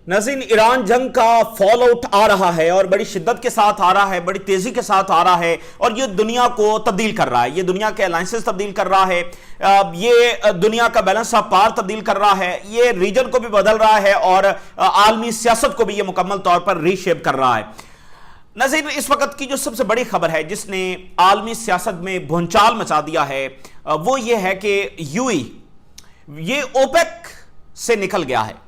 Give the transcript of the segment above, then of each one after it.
नाज़रीन, ईरान जंग का फॉल आउट आ रहा है और बड़ी शिद्दत के साथ आ रहा है, बड़ी तेजी के साथ आ रहा है और ये दुनिया को तब्दील कर रहा है, ये दुनिया के अलायंसेस तब्दील कर रहा है, ये दुनिया का बैलेंस ऑफ पावर तब्दील कर रहा है, ये रीजन को भी बदल रहा है और आलमी सियासत को भी ये मुकम्मल तौर पर रीशेप कर रहा है। नाज़रीन, इस वक्त की जो सबसे बड़ी खबर है जिसने आलमी सियासत में भूचाल मचा दिया है वो ये है कि यूएई ये ओपेक से निकल गया है।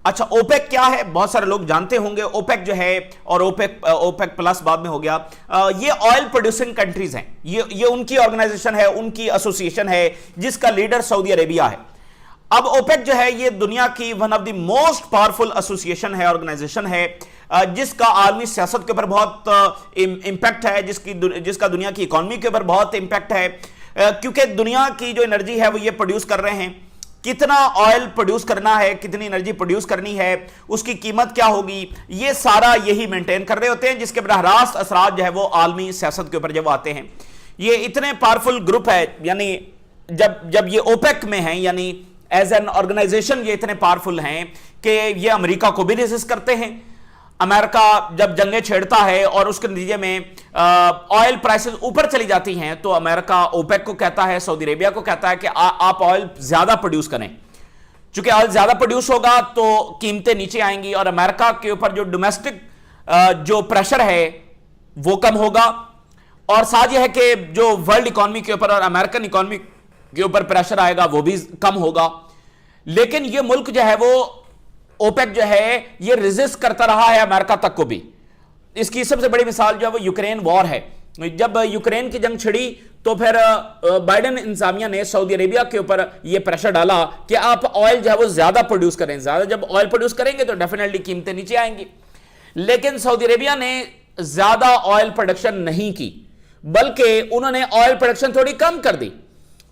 अच्छा, ओपेक क्या है बहुत सारे लोग जानते होंगे। ओपेक जो है और ओपेक प्लस बाद में हो गया, ये ऑयल प्रोड्यूसिंग कंट्रीज हैं, ये उनकी ऑर्गेनाइजेशन है, उनकी एसोसिएशन है जिसका लीडर सऊदी अरेबिया है। अब ओपेक जो है ये दुनिया की one of the most powerful association है, ऑर्गेनाइजेशन है जिसका आलमी सियासत के ऊपर बहुत इंपैक्ट है, जिसका दुनिया की इकोनॉमी के ऊपर बहुत इंपैक्ट है, क्योंकि दुनिया की जो एनर्जी है वो ये प्रोड्यूस कर रहे हैं। कितना ऑयल प्रोड्यूस करना है, कितनी एनर्जी प्रोड्यूस करनी है, उसकी कीमत क्या होगी, ये सारा यही मेंटेन कर रहे होते हैं, जिसके बराह रास्त असरात जो है वो आलमी सियासत के ऊपर जब आते हैं। ये इतने पावरफुल ग्रुप है, यानी जब ये ओपेक में है, यानी एज एन ऑर्गेनाइजेशन ये इतने पावरफुल हैं कि ये अमेरिका को भी रेजिस्ट करते हैं। अमेरिका जब जंगें छेड़ता है और उसके नतीजे में ऑयल प्राइसेस ऊपर चली जाती हैं तो अमेरिका ओपेक को कहता है, सऊदी अरेबिया को कहता है कि आप ऑयल ज्यादा प्रोड्यूस करें। चूंकि ऑयल ज्यादा प्रोड्यूस होगा तो कीमतें नीचे आएंगी और अमेरिका के ऊपर जो डोमेस्टिक जो प्रेशर है वो कम होगा, और साथ यह है कि जो वर्ल्ड इकोनॉमी के ऊपर और अमेरिकन इकोनॉमी के ऊपर प्रेशर आएगा वो भी कम होगा। लेकिन ये मुल्क जो है वो ओपेक जो है ये रेजिस्ट करता रहा है अमेरिका तक को भी। इसकी सबसे बड़ी मिसाल जो है वो यूक्रेन वॉर है। जब यूक्रेन की जंग छिड़ी तो फिर बाइडेन इंतजामिया ने सऊदी अरेबिया के ऊपर ये प्रेशर डाला कि आप ऑयल जो है वो ज्यादा प्रोड्यूस करें, ज्यादा जब ऑयल प्रोड्यूस करेंगे तो डेफिनेटली कीमतें नीचे आएंगी। लेकिन सऊदी अरेबिया ने ज्यादा ऑयल प्रोडक्शन नहीं की, बल्कि उन्होंने ऑयल प्रोडक्शन थोड़ी कम कर दी,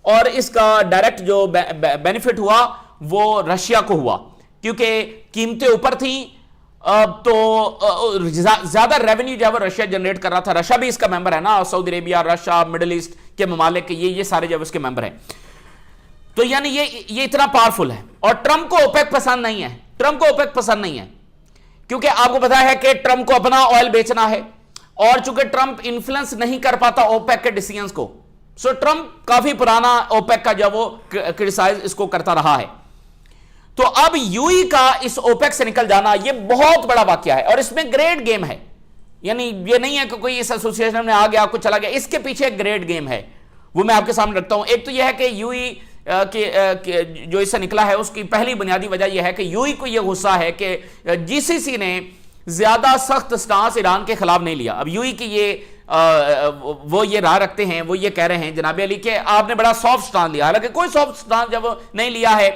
और इसका डायरेक्ट जो बेनिफिट हुआ वो रशिया को हुआ, क्योंकि कीमतें ऊपर थी तो ज्यादा रेवेन्यू जो है वो रशिया जनरेट कर रहा था। रशिया भी इसका मेंबर है ना, Saudi Arabia, Russia, middle east के ममालिक, ये सारे जो है उसके मेंबर हैं। तो यानी ये इतना पावरफुल है। और ट्रंप को ओपेक पसंद नहीं है, ट्रंप को ओपेक पसंद नहीं है, क्योंकि आपको पता है कि ट्रंप को अपना ऑयल बेचना है, और चूंकि ट्रंप इन्फ्लुएंस नहीं कर पाता ओपेक के डिसीजंस को, सो ट्रंप काफी पुराना ओपेक का जो वो क्रिटिसाइज इसको करता रहा है। तो अब यूएई का इस ओपेक से निकल जाना ये बहुत बड़ा वाकया है, और इसमें ग्रेट गेम है। यानी ये नहीं है कि कोई इस एसोसिएशन में आ गया कुछ चला गया, इसके पीछे एक ग्रेट गेम है, वो मैं आपके सामने रखता हूं। एक तो यह है कि यूएई के जो इससे निकला है उसकी पहली बुनियादी वजह यह है कि यूएई को यह गुस्सा है कि जीसीसी ने ज्यादा सख्त स्टांस ईरान के खिलाफ नहीं लिया। अब यूएई की वो ये राय रखते हैं, वो ये कह रहे हैं जनाब अली कि आपने बड़ा सॉफ्ट स्टांस लिया, हालांकि कोई सॉफ्ट स्टांस जब नहीं लिया है।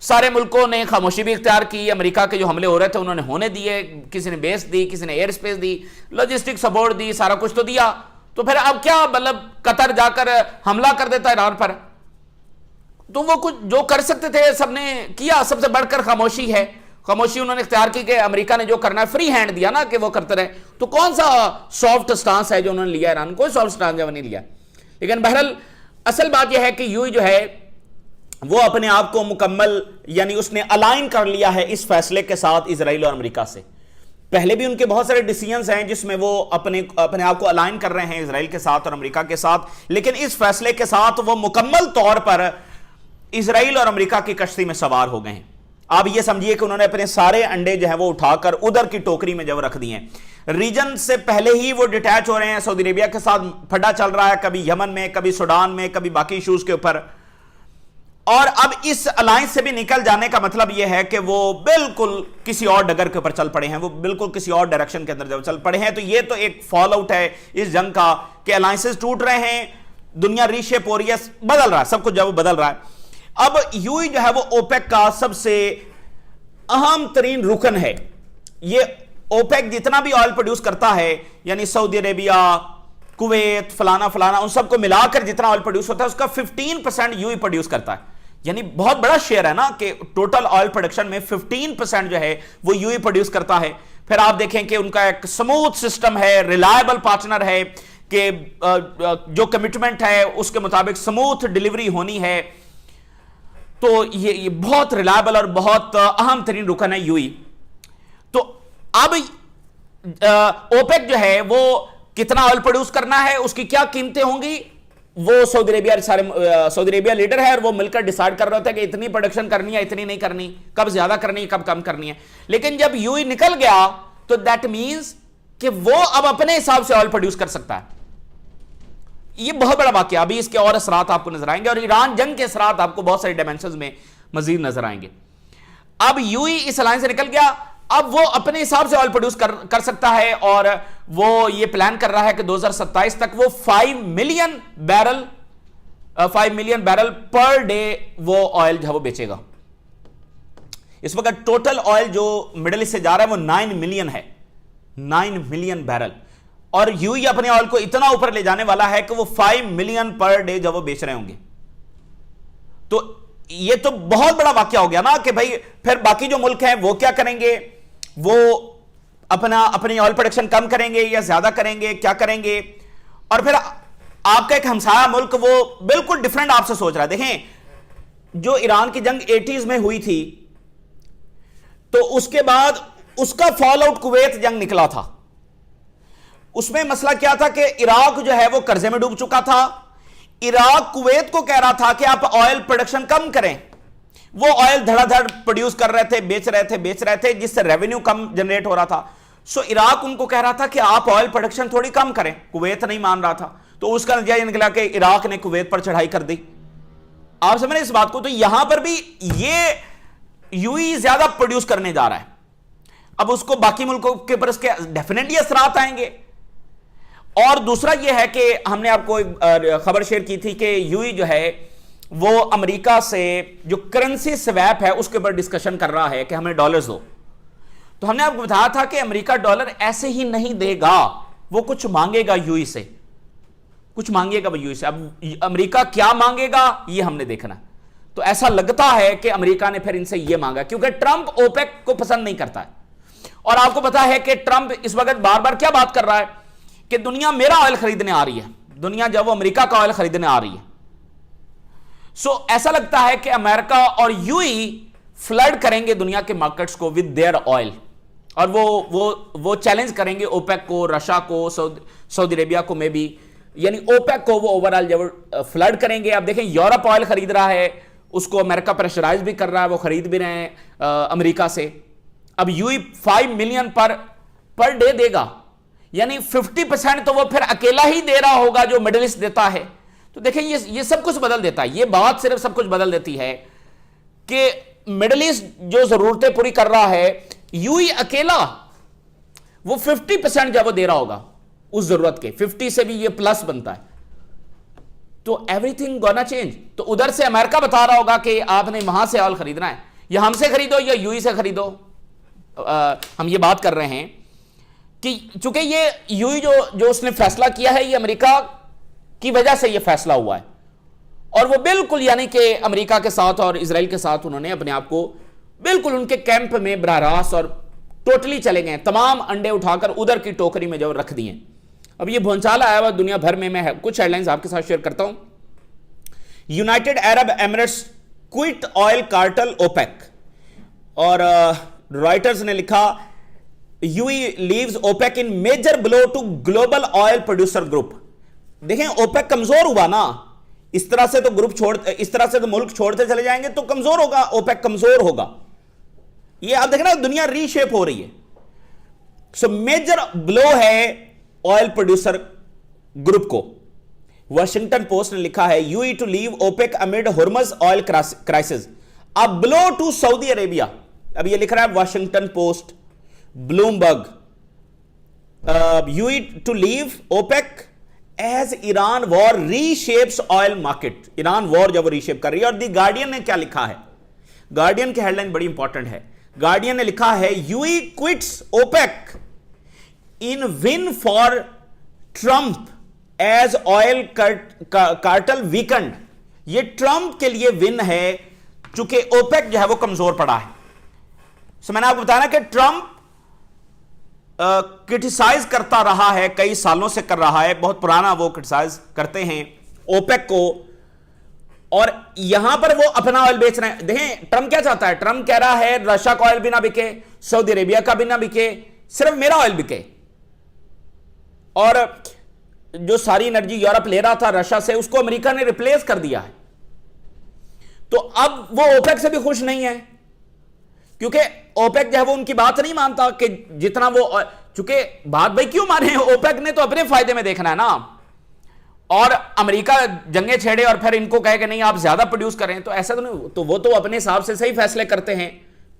सारे मुल्कों ने खामोशी भी इख्तियार की, अमेरिका के जो हमले हो रहे थे उन्होंने होने दिए, किसी ने बेस दी, किसी ने एयर स्पेस दी, लॉजिस्टिक सपोर्ट दी, सारा कुछ तो दिया। तो फिर अब क्या, मतलब कतर जाकर हमला कर देता ईरान पर? तो वो कुछ जो कर सकते थे सबने किया, सबसे बढ़कर खामोशी है। खामोशी उन्होंने इख्तियार की कि अमेरिका ने जो करना है फ्री हैंड दिया ना कि वो करते रहे। तो कौन सा सॉफ्ट स्टांस है जो उन्होंने लिया ईरान? कोई सॉफ्ट स्टांस जो नहीं लिया। लेकिन बहरहाल असल बात यह है कि यूएई जो है वो अपने आप को मुकम्मल, यानी उसने अलाइन कर लिया है इस फैसले के साथ इजराइल और अमेरिका से। पहले भी उनके बहुत सारे डिसीजंस हैं जिसमें वो अपने आप को अलाइन कर रहे हैं इजराइल के साथ और अमेरिका के साथ, लेकिन इस फैसले के साथ वो मुकम्मल तौर पर इजराइल और अमेरिका की कश्ती में सवार हो गए हैं। आप ये समझिए कि उन्होंने अपने सारे अंडे जो है वो उठाकर उधर की टोकरी में जब रख दिए हैं। रीजन से पहले ही वो डिटैच हो रहे हैं, सऊदी अरेबिया के साथ फड्डा चल रहा है, कभी यमन में, कभी सूडान में, कभी बाकी इशूज के ऊपर। और अब इस अलायंस से भी निकल जाने का मतलब यह है कि वो बिल्कुल किसी और डगर के ऊपर चल पड़े हैं, वो बिल्कुल किसी और डायरेक्शन के अंदर जब चल पड़े हैं। तो ये तो एक फॉल आउट है इस जंग का कि अलायंसेस टूट रहे हैं, दुनिया रीशेप हो रही है, बदल रहा है, सब कुछ जब वो बदल रहा है। अब यूएई जो है वो ओपेक का सबसे अहम तरीन रुकन है। ये ओपेक जितना भी ऑयल प्रोड्यूस करता है, यानी सऊदी अरेबिया, कुवैत, फलाना फलाना, उन सबको मिलाकर जितना ऑयल प्रोड्यूस होता है उसका 15% यूएई प्रोड्यूस करता है। यानी बहुत बड़ा शेयर है ना कि टोटल ऑयल प्रोडक्शन में 15% जो है वो यूएई प्रोड्यूस करता है। फिर आप देखें कि उनका एक स्मूथ सिस्टम है, रिलायबल पार्टनर है कि जो कमिटमेंट है उसके मुताबिक स्मूथ डिलीवरी होनी है। तो ये बहुत रिलायबल और बहुत अहम तरीन रुकन है यूएई। तो अब ओपेक जो है वो कितना ऑयल प्रोड्यूस करना है, उसकी क्या कीमतें होंगी, वो सऊदी अरेबिया लीडर है और वो मिलकर डिसाइड कर रहा था कि इतनी प्रोडक्शन करनी है, इतनी नहीं करनी, कब ज्यादा करनी है, कब कम करनी है। लेकिन जब यूएई निकल गया तो दैट मींस कि वो अब अपने हिसाब से ऑयल प्रोड्यूस कर सकता है। ये बहुत बड़ा वाकया, अभी इसके और असरात आपको नजर आएंगे और ईरान जंग के असरात आपको बहुत सारे डायमेंशंस में मजीद नजर आएंगे। अब यूएई इस अलायंस से निकल गया, अब वो अपने हिसाब से ऑयल प्रोड्यूस कर सकता है और वो ये प्लान कर रहा है कि 2027 तक वो 5 मिलियन बैरल पर डे वो ऑयल जो है वो बेचेगा। इस वक्त टोटल ऑयल जो मिडिल ईस्ट से जा रहा है वो 9 मिलियन है, 9 मिलियन बैरल, और यूएई अपने ऑयल को इतना ऊपर ले जाने वाला है कि वो 5 मिलियन पर डे जब वो बेच रहे होंगे। तो ये तो बहुत बड़ा वाकया हो गया ना कि भाई फिर बाकी जो मुल्क हैं वो क्या करेंगे, वो अपनी ऑयल प्रोडक्शन कम करेंगे या ज्यादा करेंगे, क्या करेंगे। और फिर आपका एक हमसाया मुल्क वो बिल्कुल डिफरेंट आपसे सोच रहा है। देखें जो ईरान की जंग 80s में हुई थी तो उसके बाद उसका फॉल आउट कुवैत जंग निकला था। उसमें मसला क्या था कि इराक जो है वो कर्जे में डूब चुका था। इराक कुवैत को कह रहा था कि आप ऑयल प्रोडक्शन कम करें। वो ऑयल धड़ाधड़ प्रोड्यूस कर रहे थे, बेच रहे थे जिससे रेवेन्यू कम जनरेट हो रहा था। सो इराक उनको कह रहा था कि आप ऑयल प्रोडक्शन थोड़ी कम करें। कुवैत नहीं मान रहा था, तो उसका नतीजा ये निकला कि इराक ने कुवैत पर चढ़ाई कर दी। आप समझ रहे इस बात को। तो यहां पर भी ये यूएई ज्यादा प्रोड्यूस करने जा रहा है, अब उसको बाकी मुल्कों के ऊपर इसके डेफिनेटली असरात आएंगे। और दूसरा यह है कि हमने आपको खबर शेयर की थी कि यूएई जो है वो अमेरिका से जो करेंसी स्वैप है उसके ऊपर डिस्कशन कर रहा है कि हमें डॉलर्स दो। तो हमने आपको बताया था कि अमेरिका डॉलर ऐसे ही नहीं देगा, वो कुछ मांगेगा यूएई से, कुछ मांगेगा वो यूएई से। अब अमेरिका क्या मांगेगा ये हमने देखना। तो ऐसा लगता है कि अमेरिका ने फिर इनसे ये मांगा, क्योंकि ट्रंप ओपेक को पसंद नहीं करता है। और आपको पता है कि ट्रंप इस वक्त बार बार क्या बात कर रहा है कि दुनिया मेरा ऑयल खरीदने आ रही है, दुनिया जब वो अमेरिका का ऑयल खरीदने आ रही है। सो ऐसा लगता है कि अमेरिका और यूएई फ्लड करेंगे दुनिया के मार्केट्स को विद देयर ऑयल, और वो चैलेंज करेंगे ओपेक को, रशिया को, सऊदी अरेबिया को में भी, यानी ओपेक को वो ओवरऑल जब फ्लड करेंगे। अब देखें यूरोप ऑयल खरीद रहा है, उसको अमेरिका प्रेशराइज भी कर रहा है, वो खरीद भी रहे हैं अमेरिका से। अब यूएई 5 मिलियन पर डे देगा, यानी 50% तो वो फिर अकेला ही दे रहा होगा जो मिडिल ईस्ट देता है। तो देखें ये सब कुछ बदल देता है। ये बात सिर्फ सब कुछ बदल देती है कि मिडिल ईस्ट जो जरूरतें पूरी कर रहा है, यूएई अकेला वो 50% जब वो दे रहा होगा उस जरूरत के, 50 से भी ये प्लस बनता है। तो एवरीथिंग गोना चेंज। तो उधर से अमेरिका बता रहा होगा कि आपने वहां से ऑयल खरीदना है, या हमसे खरीदो या यूएई से खरीदो। हम ये बात कर रहे हैं कि चूंकि ये यूएई जो उसने फैसला किया है, ये अमेरिका की वजह से ये फैसला हुआ है, और वो बिल्कुल यानी कि अमेरिका के साथ और इजराइल के साथ उन्होंने अपने आप को बिल्कुल उनके कैंप में बराह रास्त और टोटली चले गए, तमाम अंडे उठाकर उधर की टोकरी में जो रख दिए। अब ये भूचाल आया हुआ दुनिया भर में। मैं कुछ हेडलाइंस आपके साथ शेयर करता हूं। United Arab Emirates quit oil cartel OPEC, और रॉयटर्स ने लिखा UAE leaves OPEC in major blow to global oil producer group. देखें ओपेक कमजोर हुआ ना, इस तरह से तो इस तरह से तो मुल्क छोड़ते चले जाएंगे तो कमजोर होगा, ओपेक कमजोर होगा। ये आप देखना दुनिया रीशेप हो रही है। सो मेजर ब्लो है ऑयल प्रोड्यूसर ग्रुप को। वाशिंगटन पोस्ट ने लिखा है UAE to leave OPEC amid Hormuz oil crisis, a blow to Saudi Arabia. अब ये लिख रहा है Washington Post, Bloomberg, UAE to leave OPEC as Iran war reshapes oil market. Iran war जब रीशेप कर रही है। और दी गार्डियन ने क्या लिखा है, गार्डियन की हेडलाइन बड़ी इंपॉर्टेंट है। गार्डियन ने लिखा है UAE quits OPEC in win for Trump as oil cartel weakened. ये ट्रंप के लिए विन है चूंकि ओपेक जो है वो कमजोर पड़ा है। सो मैंने आपको बताया ना कि ट्रंप क्रिटिसाइज करता रहा है, कई सालों से कर रहा है, बहुत पुराना वो क्रिटिसाइज करते हैं ओपेक को और यहां पर वो अपना ऑयल बेच रहे हैं। देखें ट्रंप क्या चाहता है, ट्रंप कह रहा है रशिया का ऑयल भी ना बिके, सऊदी अरेबिया का भी ना बिके, सिर्फ मेरा ऑयल बिके। और जो सारी एनर्जी यूरोप ले रहा था रशिया से, उसको अमेरिका ने रिप्लेस कर दिया है। तो अब वो ओपेक से भी खुश नहीं है, क्योंकि ओपेक जो है वो उनकी बात नहीं मानता कि जितना वो, चूंकि बात भाई क्यों माने, ओपेक ने तो अपने फायदे में देखना है ना। और अमेरिका जंगे छेड़े और फिर इनको कहे कि नहीं आप ज्यादा प्रोड्यूस करें, तो ऐसा तो नहीं। तो वो तो अपने हिसाब से सही फैसले करते हैं,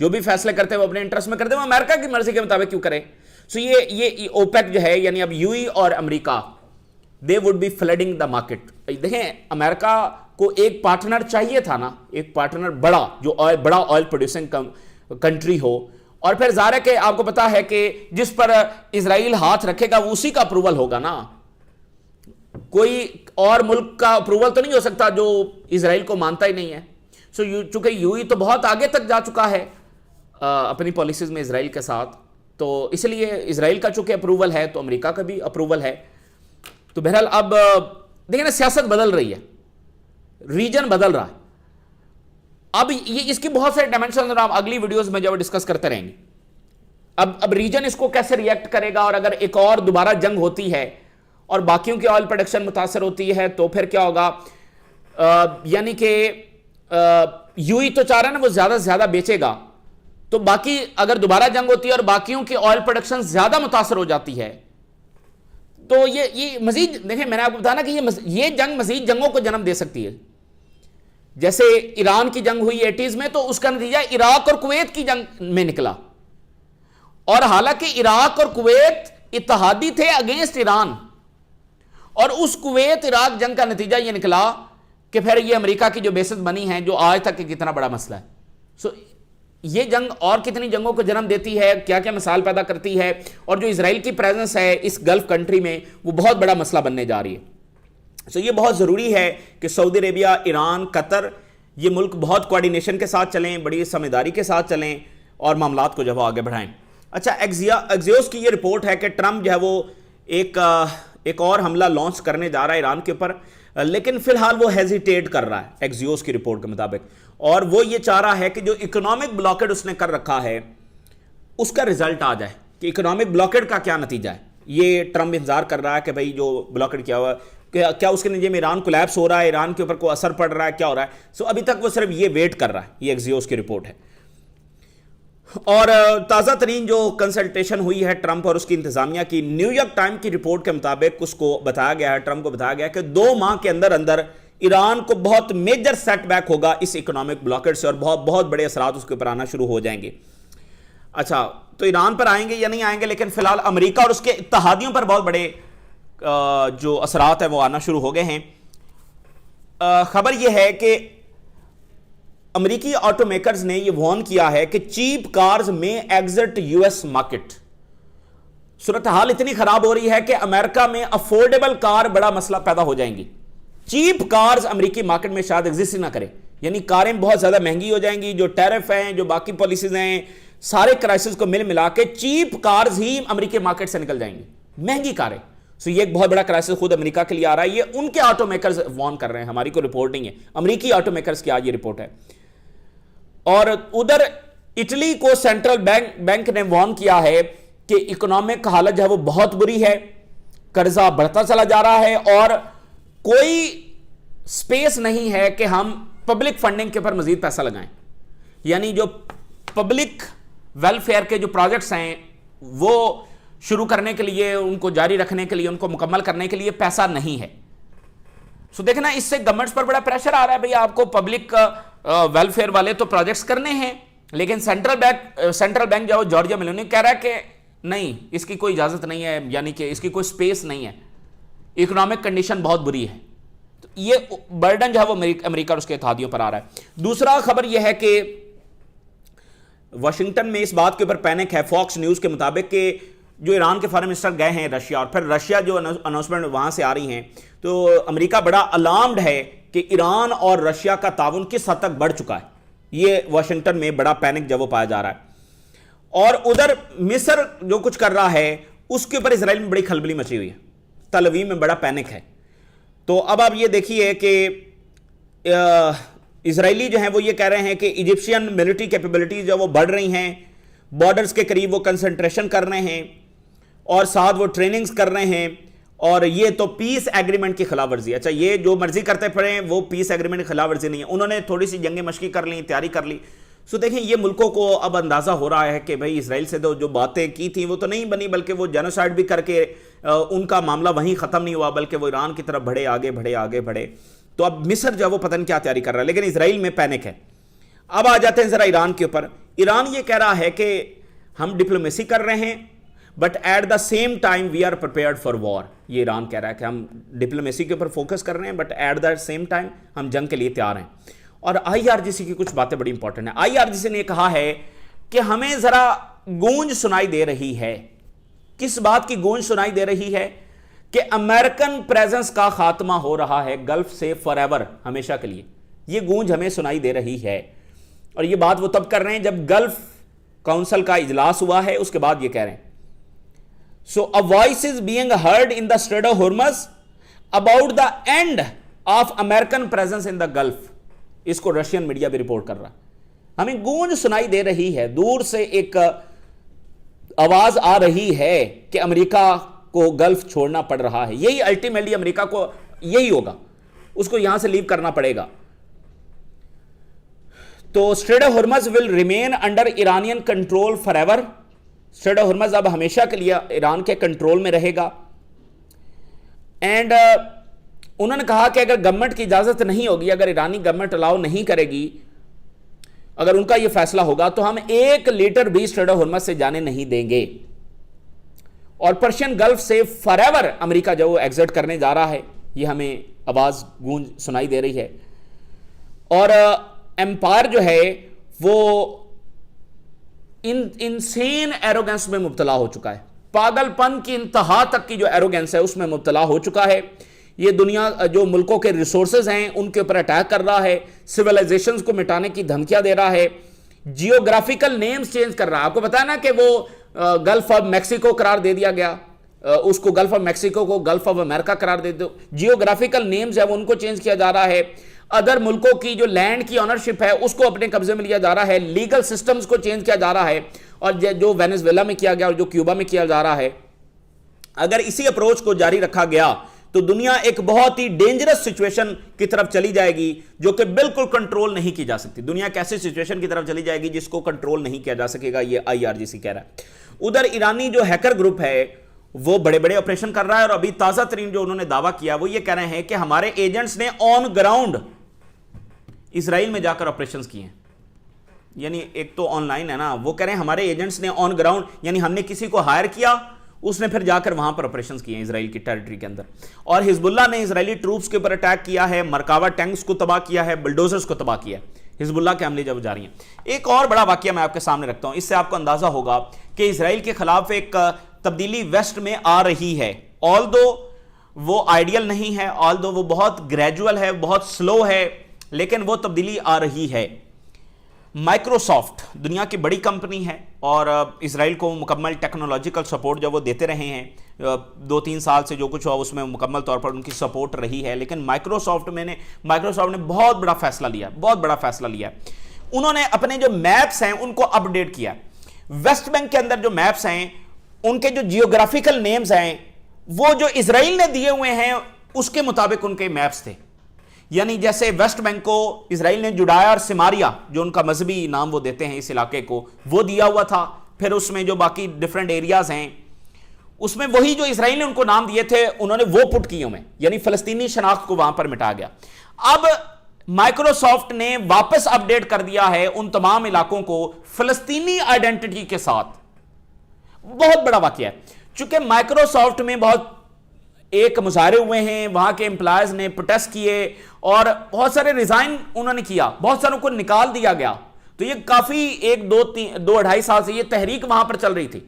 जो भी फैसले करते हैं वो अपने इंटरेस्ट में करते हैं, वो अमेरिका की मर्जी के मुताबिक क्यों करें। सो ये ओपेक जो है, यानी अब यूई और America, they would be flooding the market. देखें अमेरिका को एक पार्टनर चाहिए था ना, एक पार्टनर बड़ा, जो बड़ा ऑयल प्रोड्यूसिंग कंट्री हो। और फिर जाहिर है कि आपको पता है कि जिस पर इजराइल हाथ रखेगा वो उसी का अप्रूवल होगा ना, कोई और मुल्क का अप्रूवल तो नहीं हो सकता जो इजराइल को मानता ही नहीं है। सो चूंकि यूई तो बहुत आगे तक जा चुका है अपनी पॉलिसीज में इजराइल के साथ, तो इसलिए इजराइल का चूंकि अप्रूवल है तो अमेरिका का भी अप्रूवल है। तो बहरहाल अब देखिए ना, सियासत बदल रही है, रीजन बदल रहा है। अब ये इसकी बहुत सारे डायमेंशन आप अगली वीडियोस में जब डिस्कस करते रहेंगे। अब रीजन इसको कैसे रिएक्ट करेगा, और अगर एक और दोबारा जंग होती है और बाकियों की ऑयल प्रोडक्शन मुतासर होती है तो फिर क्या होगा। यानी कि यूई तो चाह रहा है ना वो ज्यादा से ज्यादा बेचेगा, तो बाकी अगर दोबारा जंग होती है और बाकियों की ऑयल प्रोडक्शन ज्यादा मुतासर हो जाती है, तो ये मजीद देखिए, मैंने आपको बताया ना कि ये जंग मजीद जंगों को जन्म दे सकती है। जैसे ईरान की जंग हुई 80s में, तो उसका नतीजा इराक और कुवैत की जंग में निकला। और हालांकि इराक और कुवैत इत्तेहादी थे अगेंस्ट ईरान, और उस कुवैत इराक जंग का नतीजा यह निकला कि फिर ये अमेरिका की जो बेसिस बनी है, जो आज तक कितना बड़ा मसला है। सो ये जंग और कितनी जंगों को जन्म देती है, क्या क्या मिसाल पैदा करती है, और जो इजराइल की प्रेजेंस है इस गल्फ कंट्री में, वो बहुत बड़ा मसला बनने जा रही है। सो ये बहुत ज़रूरी है कि सऊदी अरेबिया, ईरान, कतर, ये मुल्क बहुत कोऑर्डिनेशन के साथ चलें, बड़ी समझदारी के साथ चलें और मामलात को जो है आगे बढ़ाएं। अच्छा, एक्सियोस की ये रिपोर्ट है कि ट्रंप जो है वो एक और हमला लॉन्च करने जा रहा है ईरान के ऊपर, लेकिन फिलहाल वो हेजिटेट कर रहा है एक्सियोस की रिपोर्ट के मुताबिक। और वो ये चाह रहा है कि जो इकोनॉमिक ब्लॉकेड उसने कर रखा है उसका रिजल्ट आ जाए, कि इकोनॉमिक ब्लॉकेड का क्या नतीजा है। ये ट्रंप इंतजार कर रहा है कि भाई जो ब्लॉकेड किया हुआ, क्या उसके नतीजे में ईरान कोलैप्स हो रहा है, ईरान के ऊपर कोई असर पड़ रहा है, क्या हो रहा है। सो अभी तक वो सिर्फ ये वेट कर रहा है। ये एक्सियोस की रिपोर्ट है। और ताज़ा तरीन जो कंसल्टेशन हुई है ट्रंप और उसकी इंतजामिया की, न्यूयॉर्क टाइम की रिपोर्ट के मुताबिक उसको बताया गया है, ट्रंप को बताया गया है कि 2 माह के अंदर अंदर ईरान को बहुत मेजर सेटबैक होगा इस इकोनॉमिक ब्लॉकेड से, और बहुत बहुत बड़े असरात उसके ऊपर आना शुरू हो जाएंगे। अच्छा, तो ईरान पर आएंगे या नहीं आएंगे, लेकिन फिलहाल अमेरिका और उसके इत्तेहादियों पर बहुत बड़े जो असरात है वो आना शुरू हो गए हैं। खबर यह है कि अमेरिकी ऑटोमेकर्स ने यह वार्न किया है कि चीप कार्स में एग्जिट यूएस मार्केट। सूरत हाल इतनी खराब हो रही है कि अमेरिका में अफोर्डेबल कार बड़ा मसला पैदा हो जाएंगी। चीप कार्स अमेरिकी मार्केट में शायद एग्जिस्ट ही ना करें, यानी कारें बहुत ज्यादा महंगी हो जाएंगी। जो टैरिफ हैं, जो बाकी पॉलिसीज हैं, सारे क्राइसिस को मिल मिला के चीप कार्स ही अमेरिकी मार्केट से निकल जाएंगी, महंगी कारें। सो ये एक बहुत बड़ा क्राइसिस खुद अमेरिका के लिए आ रहा है। ये उनके ऑटोमेकर्स वार्न कर रहे हैं, हमारी कोई रिपोर्ट नहीं है, अमेरिकी ऑटोमेकर्स की आज ये रिपोर्ट है। और उधर इटली को सेंट्रल बैंक ने वार्न किया है कि इकोनॉमिक हालत जो है वो बहुत बुरी है, कर्जा बढ़ता चला जा रहा है और कोई स्पेस नहीं है कि हम पब्लिक फंडिंग के ऊपर मजीद पैसा लगाएं। यानी जो पब्लिक वेलफेयर के जो प्रोजेक्ट्स हैं वो शुरू करने के लिए, उनको जारी रखने के लिए, उनको मुकम्मल करने के लिए पैसा नहीं है। सो देखना, इससे गवर्नमेंट्स पर बड़ा प्रेशर आ रहा है, भैया आपको पब्लिक वेलफेयर वाले तो प्रोजेक्ट्स करने हैं, लेकिन सेंट्रल बैंक जो जॉर्जिया मेलोनी कह रहा है कि नहीं, इसकी कोई इजाजत नहीं है, यानी कि इसकी कोई स्पेस नहीं है, इकोनॉमिक कंडीशन बहुत बुरी है। तो ये बर्डन जो है वो अमेरिका और उसके इत्तेहादियों पर आ रहा है। दूसरा खबर यह है कि वाशिंगटन में इस बात के ऊपर पैनिक है, फॉक्स न्यूज के मुताबिक, कि जो ईरान के फॉरेन मिनिस्टर गए हैं रशिया, और फिर रशिया जो अनाउंसमेंट वहां से आ रही हैं, तो अमेरिका बड़ा अलार्म्ड है कि ईरान और रशिया का ताउन किस हद तक बढ़ चुका है। ये वाशिंगटन में बड़ा पैनिक जब वो पाया जा रहा है। और उधर मिस्र जो कुछ कर रहा है उसके ऊपर इजराइल में बड़ी खलबली मची हुई है, तल अवीव में बड़ा पैनिक है। तो अब आप ये देखिए कि इजरायली जो हैं वो ये कह रहे हैं कि इजिप्शियन मिलिट्री कैपेबिलिटीज जो वो बढ़ रही हैं, बॉर्डर्स के करीब वो कंसंट्रेशन कर रहे हैं और साथ वो ट्रेनिंग्स कर रहे हैं, और ये तो पीस एग्रीमेंट की खिलाफ वर्जी। अच्छा, ये जो मर्जी करते पड़े वो पीस एग्रीमेंट की खिलाफ वर्जी नहीं है। उन्होंने थोड़ी सी जंगे मशकी कर ली, तैयारी कर ली। सो देखें, ये मुल्कों को अब अंदाज़ा हो रहा है कि भाई इसराइल से तो जो बातें की थी वो तो नहीं बनी, बल्कि वो जेनोसाइड भी करके उनका मामला वहीं ख़त्म नहीं हुआ, बल्कि वो ईरान की तरफ बढ़े, आगे बढ़े, आगे बढ़े। तो अब मिस्र जो है वो पता नहीं क्या तैयारी कर रहा है, लेकिन इसराइल में पैनिक है। अब आ जाते हैं ज़रा ईरान के ऊपर। ईरान ये कह रहा है कि हम डिप्लोमेसी कर रहे हैं, but at the same time we are prepared for war. ये ईरान कह रहा है कि हम डिप्लोमेसी के ऊपर फोकस कर रहे हैं, but at the same time हम जंग के लिए तैयार हैं। और आईआरजीसी की कुछ बातें बड़ी इंपॉर्टेंट है। आईआरजीसी ने कहा है कि हमें जरा गूंज सुनाई दे रही है। किस बात की गूंज सुनाई दे रही है? कि अमेरिकन प्रेजेंस का खात्मा हो रहा है गल्फ से फॉरएवर, हमेशा के लिए। यह गूंज हमें सुनाई दे रही है। और यह बात वो तब कर रहे हैं जब गल्फ काउंसिल का इजलास हुआ है, उसके बाद ये कह रहे हैं। So a voice is being heard in the strait of Hormuz about the end of American presence in the Gulf. इसको रशियन मीडिया भी रिपोर्ट कर रहा। हमें गूंज सुनाई दे रही है, दूर से एक आवाज आ रही है कि अमेरिका को गल्फ छोड़ना पड़ रहा है। यही अल्टीमेटली अमेरिका को यही होगा, उसको यहां से लीव करना पड़ेगा। तो strait of Hormuz will remain under Iranian control forever. Strait of Hormuz अब हमेशा के लिए ईरान के कंट्रोल में रहेगा। एंड उन्होंने कहा कि अगर गवर्नमेंट की इजाजत नहीं होगी, अगर ईरानी गवर्नमेंट अलाउ नहीं करेगी, अगर उनका यह फैसला होगा, तो हम 1 लीटर भी स्ट्रेट ऑफ हॉर्मज़ से जाने नहीं देंगे। और पर्शियन गल्फ से फॉरएवर अमेरिका जो एग्जिट करने जा रहा है, यह हमें आवाज गूंज सुनाई दे रही है। और एम्पायर जो है वो इनसेन एरोगेंस में मुब्तला हो चुका है। पागलपन की इंतहा तक की जो एरोगेंस है उसमें मुब्तला हो चुका है। ये दुनिया जो मुल्कों के रिसोर्सेज हैं उनके ऊपर अटैक कर रहा है, सिविलाइजेशंस को मिटाने की धमकियां दे रहा है, जियोग्राफिकल नेम्स चेंज कर रहा है। आपको पता है ना कि वो गल्फ ऑफ मैक्सिको करार दे दिया गया, उसको गल्फ ऑफ मैक्सिको को गल्फ ऑफ अमेरिका करार दे दो। जियोग्राफिकल नेम्स है वो उनको चेंज किया जा रहा है। अदर मुल्कों की जो लैंड की ऑनरशिप है उसको अपने कब्जे में लिया जा रहा है। लीगल सिस्टम्स को चेंज किया जा रहा है, और जो वेनेजुएला में किया गया और जो क्यूबा में किया जा रहा है, अगर इसी अप्रोच को जारी रखा गया तो दुनिया एक बहुत ही डेंजरस सिचुएशन की तरफ चली जाएगी, जो कि बिल्कुल कंट्रोल नहीं की जा सकती। दुनिया कैसी सिचुएशन की तरफ चली जाएगी जिसको कंट्रोल नहीं किया जा सकेगा, ये आईआरजीसी कह रहा है। उधर ईरानी जो हैकर ग्रुप है वो बड़े बड़े ऑपरेशन कर रहा है, और अभी ताजा तरीन जो उन्होंने दावा किया वो ये कह रहे हैं कि हमारे एजेंट्स ने ऑन ग्राउंड इसराइल में जाकर ऑपरेशंस किए हैं। यानी एक तो ऑनलाइन है ना, वो कह रहे हैं हमारे एजेंट्स ने ऑन ग्राउंड, यानी हमने किसी को हायर किया, उसने फिर जाकर वहां पर ऑपरेशंस किए हैं इसराइल की टेरिटरी के अंदर। और हिजबुल्लाह ने इसराइली ट्रूप्स के ऊपर अटैक किया है, मरकावा टैंक्स को तबाह किया है, बुलडोजर्स को तबाह किया है। हिजबुल्लाह के हमले जब जारी हैं। एक और बड़ा वाकया मैं आपके सामने रखता हूं, इससे आपको अंदाजा होगा कि इसराइल के खिलाफ एक तब्दीली वेस्ट में आ रही है। ऑल्दो वो आइडियल नहीं है, ऑल्दो वो बहुत ग्रेजुअल है, बहुत स्लो है, लेकिन वो तब्दीली आ रही है। माइक्रोसॉफ्ट दुनिया की बड़ी कंपनी है और इसराइल को मुकम्मल टेक्नोलॉजिकल सपोर्ट जब वो देते रहे हैं 2-3 साल से, जो कुछ हुआ उसमें मुकम्मल तौर पर उनकी सपोर्ट रही है। लेकिन माइक्रोसॉफ्ट ने बहुत बड़ा फैसला लिया। उन्होंने अपने जो मैप्स हैं उनको अपडेट किया। वेस्ट बैंक के अंदर जो मैप्स हैं उनके जो जियोग्राफिकल नेम्स हैं वो जो इसराइल ने दिए हुए हैं उसके मुताबिक उनके मैप्स थे। यानी जैसे वेस्ट बैंक को इसराइल ने जुडाया और सिमारिया, जो उनका मजहबी नाम वो देते हैं इस इलाके को, वो दिया हुआ था। फिर उसमें जो बाकी डिफरेंट एरियाज हैं उसमें वही जो इसराइल ने उनको नाम दिए थे उन्होंने वो पुट किए हुए, यानी फलस्तीनी शनाख्त को वहां पर मिटा गया। अब माइक्रोसॉफ्ट ने वापस अपडेट कर दिया है उन तमाम इलाकों को फलस्तीनी आइडेंटिटी के साथ। बहुत बड़ा वाकया है, चूंकि माइक्रोसॉफ्ट में बहुत एक मुजाहरे हुए हैं, वहां के एम्प्लॉयज ने प्रोटेस्ट किए और बहुत सारे रिजाइन उन्होंने किया, बहुत सारों को निकाल दिया गया। तो ये काफी 1-2-2-2.5 साल से ये तहरीक वहां पर चल रही थी।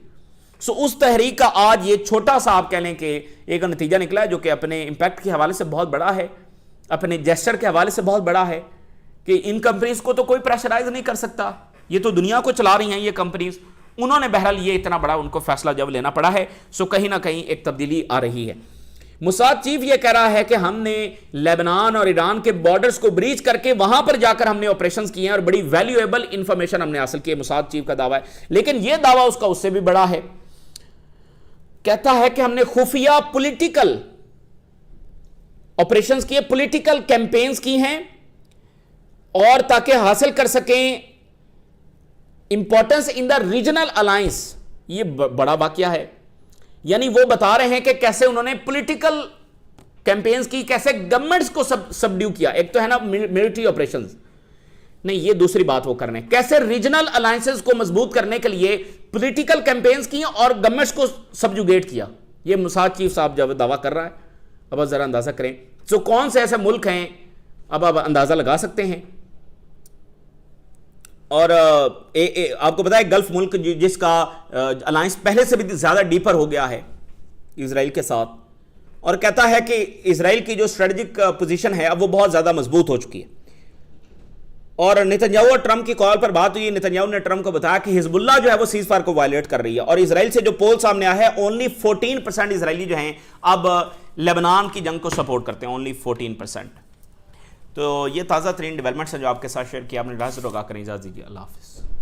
सो उस तहरीक का आज ये छोटा सा आप कह लें कि एक नतीजा निकला है, जो कि अपने इंपैक्ट के हवाले से बहुत बड़ा है, अपने जेस्चर के हवाले से बहुत बड़ा है, कि इन कंपनीज को तो कोई प्रेशराइज नहीं कर सकता, ये तो दुनिया को चला रही हैं ये कंपनीज। उन्होंने बहरहाल ये इतना बड़ा उनको फैसला जब लेना पड़ा है, सो कहीं ना कहीं एक तब्दीली आ रही है। मुसाद चीफ ये कह रहा है कि हमने लेबनान और ईरान के बॉर्डर्स को ब्रीच करके वहां पर जाकर हमने ऑपरेशंस किए हैं और बड़ी वैल्यूएबल इंफॉर्मेशन हमने हासिल की है। मुसाद चीफ का दावा है, लेकिन यह दावा उसका उससे भी बड़ा है। कहता है कि हमने खुफिया पॉलिटिकल ऑपरेशंस किए, पॉलिटिकल कैंपेन्स की हैं, और ताकि हासिल कर सकें importance in the regional alliance. यह बड़ा वाकया है, यानी वो बता रहे हैं कि कैसे उन्होंने पॉलिटिकल कैंपेन्स की, कैसे गवर्नमेंट्स को सबड्यू किया। एक तो है ना मिलिट्री ऑपरेशंस, नहीं ये दूसरी बात वो करने, कैसे रीजनल अलायंसेस को मजबूत करने के लिए पॉलिटिकल कैंपेन्स की और गवर्नमेंट्स को सबजुगेट किया। ये मुसाद चीफ साहब जब दावा कर रहा है, अब आप जरा अंदाजा करें तो कौन से ऐसे मुल्क हैं, अब आप अंदाजा लगा सकते हैं। और आपको पता है गल्फ मुल्क जिसका अलायंस पहले से भी ज्यादा डीपर हो गया है इजराइल के साथ, और कहता है कि इजराइल की जो स्ट्रेटेजिक पोजीशन है अब वो बहुत ज्यादा मजबूत हो चुकी है। और नेतन्याहू और ट्रंप की कॉल पर बात हुई। नेतन्याहू ने ट्रंप को बताया कि हिजबुल्लाह जो है वो सीज फायर को वायलेट कर रही है, और इजराइल से जो पोल सामने आया है ओनली 14% इजरायली जो हैं अब लेबनान की जंग को सपोर्ट करते हैं, ओनली 14%। तो ये ताज़ा तरीन डेवलपमेंट्स हैं जो आपके साथ शेयर किया। आपने राज रोगा करें, इजाज़त दीजिए, अल्लाह हाफिज़।